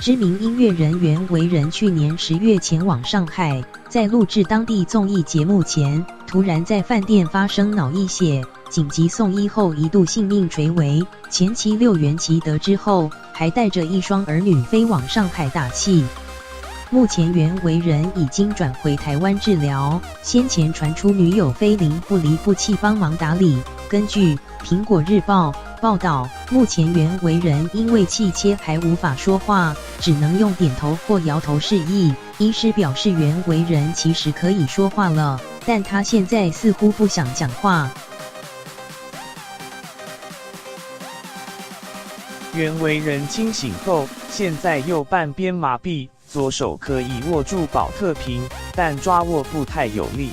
知名音乐人袁惟仁去年10月前往上海，在录制当地综艺节目前，突然在饭店发生脑溢血，紧急送医后一度性命垂危。前妻6元其得知后，还带着1双儿女飞往上海打气。目前袁惟仁已经转回台湾治疗，先前传出女友菲林不离不弃帮忙打理。根据苹果日报报道，目前袁惟仁因为气切还无法说话，只能用点头或摇头示意。医师表示袁惟仁其实可以说话了，但他现在似乎不想讲话。袁惟仁清醒后，现在右半边麻痹，左手可以握住保特瓶，但抓握不太有力。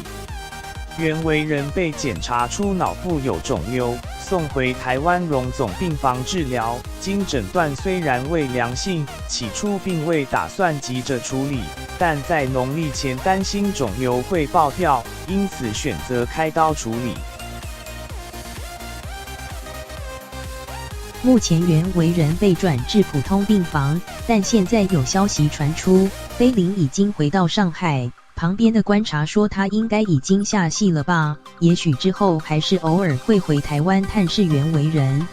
袁惟仁被检查出脑部有肿瘤，送回台湾荣总病房治疗。经诊断虽然为良性，起初并未打算急着处理，但在农历前担心肿瘤会爆掉，因此选择开刀处理。目前袁惟仁被转至普通病房，但现在有消息传出，菲林已经回到上海。旁边的观察说他应该已经下戏了吧，也许之后还是偶尔会回台湾探视袁惟仁。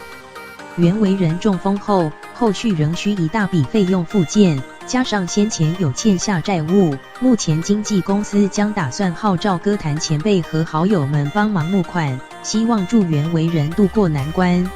袁惟仁中风后，后续仍需一大笔费用复健，加上先前有欠下债务，目前经纪公司将打算号召歌坛前辈和好友们帮忙募款，希望助袁惟仁渡过难关。